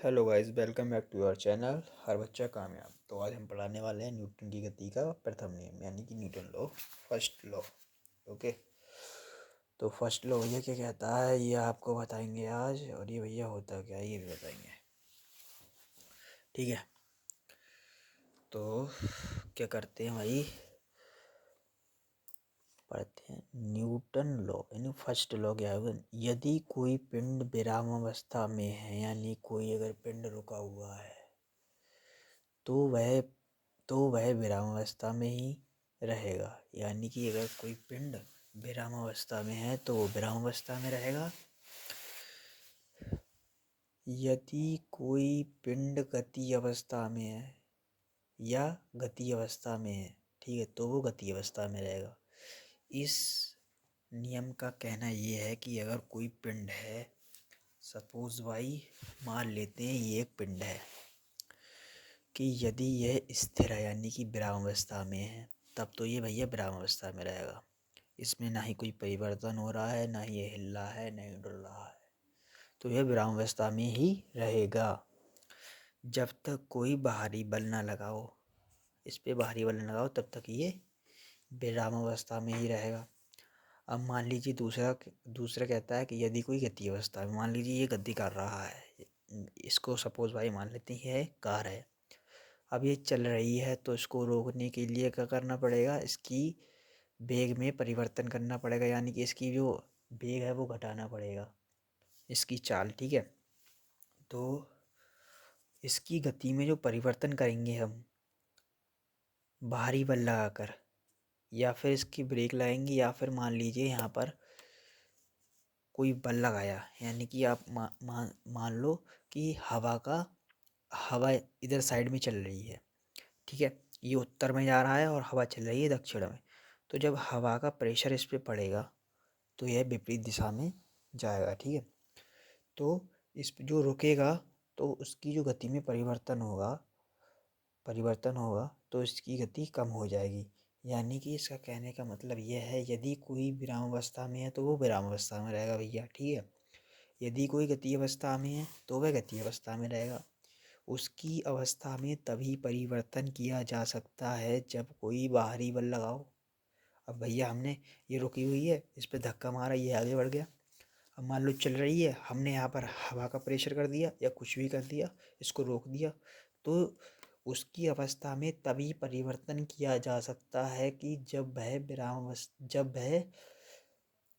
Hello guys, welcome back to our channel हर बच्चा कामयाब। तो आज हम पढ़ाने वाले हैं न्यूटन की गति का प्रथम नियम यानी कि Newton law, first law. Okay, तो फर्स्ट लॉ भैया क्या कहता है ये आपको बताएंगे आज, और ये भैया होता क्या है ये भी बताएंगे। ठीक है, तो क्या करते हैं भाई, पढ़ते हैं न्यूटन लॉ यानी फर्स्ट लॉ। क्या होगा, यदि कोई पिंड विरामावस्था में है यानी कोई अगर पिंड रुका हुआ है तो वह विरामावस्था में ही रहेगा। यानी कि अगर कोई पिंड विरामावस्था में है तो वो विरामावस्था में रहेगा। यदि कोई पिंड गति अवस्था में है या गति अवस्था में है, ठीक है, तो वो गति अवस्था में रहेगा। इस नियम का कहना ये है कि अगर कोई पिंड है, सपोज भाई मान लेते हैं ये एक पिंड है, कि यदि यह स्थिर है यानी कि विरामावस्था में है तब तो ये भैया विरामावस्था में रहेगा। इसमें ना ही कोई परिवर्तन हो रहा है, ना ही ये हिल रहा है, ना ही डुल रहा है, तो यह विरामावस्था में ही रहेगा। जब तक कोई बाहरी बल ना लगाओ, इस पे बाहरी बल ना लगाओ, तब तक ये विरामावस्था में ही रहेगा। अब मान लीजिए दूसरा दूसरा कहता है कि यदि कोई गति अवस्था में, मान लीजिए ये गति कर रहा है, इसको सपोज भाई मान लेते हैं ये कार है। अब ये चल रही है तो इसको रोकने के लिए क्या करना पड़ेगा, इसकी वेग में परिवर्तन करना पड़ेगा, यानी कि इसकी जो वेग है वो घटाना पड़ेगा, इसकी चाल। ठीक है, तो इसकी गति में जो परिवर्तन करेंगे हम बाहरी बल लगाकर, या फिर इसकी ब्रेक लगाएंगे, या फिर मान लीजिए यहाँ पर कोई बल लगाया, यानी कि आप मान लो कि हवा इधर साइड में चल रही है। ठीक है, ये उत्तर में जा रहा है और हवा चल रही है दक्षिण में। तो जब हवा का प्रेशर इस पे पड़ेगा तो यह विपरीत दिशा में जाएगा। ठीक है, तो इस जो रुकेगा तो उसकी जो गति में परिवर्तन होगा तो इसकी गति कम हो जाएगी। यानी कि इसका कहने का मतलब यह है, यदि कोई विरामावस्था में है तो वो विरामावस्था में रहेगा भैया। ठीक है, यदि कोई गति अवस्था में है तो वह गति अवस्था में रहेगा। उसकी अवस्था में तभी परिवर्तन किया जा सकता है जब कोई बाहरी बल लगाओ। अब भैया हमने ये रुकी हुई है, इस पर धक्का मारा, ये आगे बढ़ गया। अब मान लो चल रही है, हमने यहाँ पर हवा का प्रेशर कर दिया या कुछ भी कर दिया, इसको रोक दिया, तो उसकी अवस्था में तभी परिवर्तन किया जा सकता है कि जब वह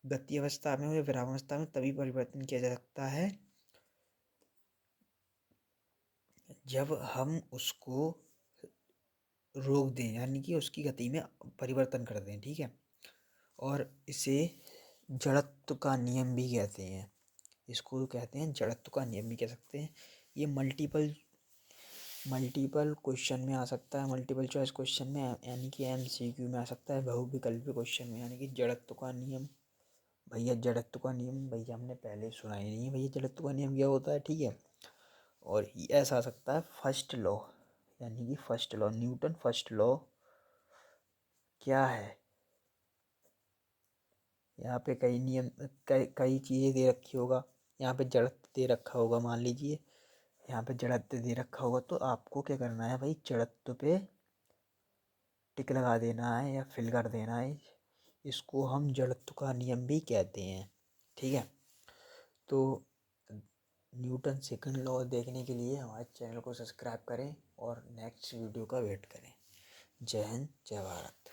गति अवस्था में हो या विरामावस्था में, तभी परिवर्तन किया जा सकता है जब हम उसको रोक दें, यानी कि उसकी गति में परिवर्तन कर दें। ठीक है, और इसे जड़त्व का नियम भी कहते हैं, इसको कहते हैं जड़त्व का नियम भी कह सकते हैं। ये मल्टीपल क्वेश्चन में आ सकता है, मल्टीपल चॉइस क्वेश्चन में, यानी कि एमसीक्यू में आ सकता है, बहुविकल्पी क्वेश्चन में। यानी कि जड़त्व का नियम, भैया जड़त्व का नियम भैया हमने पहले सुना ही नहीं है भैया जड़त्व का नियम क्या होता है। ठीक है, और ऐसा आ सकता है फर्स्ट लॉ, यानी कि first law, Newton first law क्या है। यहाँ पे कई नियम, कई चीज़ें दे रखी होगा, यहाँ पे जड़त्व दे रखा होगा, मान लीजिए यहाँ पे जड़त्व दे रखा होगा, तो आपको क्या करना है भाई, जड़त्व पे टिक लगा देना है या फिल कर देना है। इसको हम जड़त्व का नियम भी कहते हैं। ठीक है, तो न्यूटन सेकंड लॉ देखने के लिए हमारे चैनल को सब्सक्राइब करें और नेक्स्ट वीडियो का वेट करें। जय हिंद, जय भारत।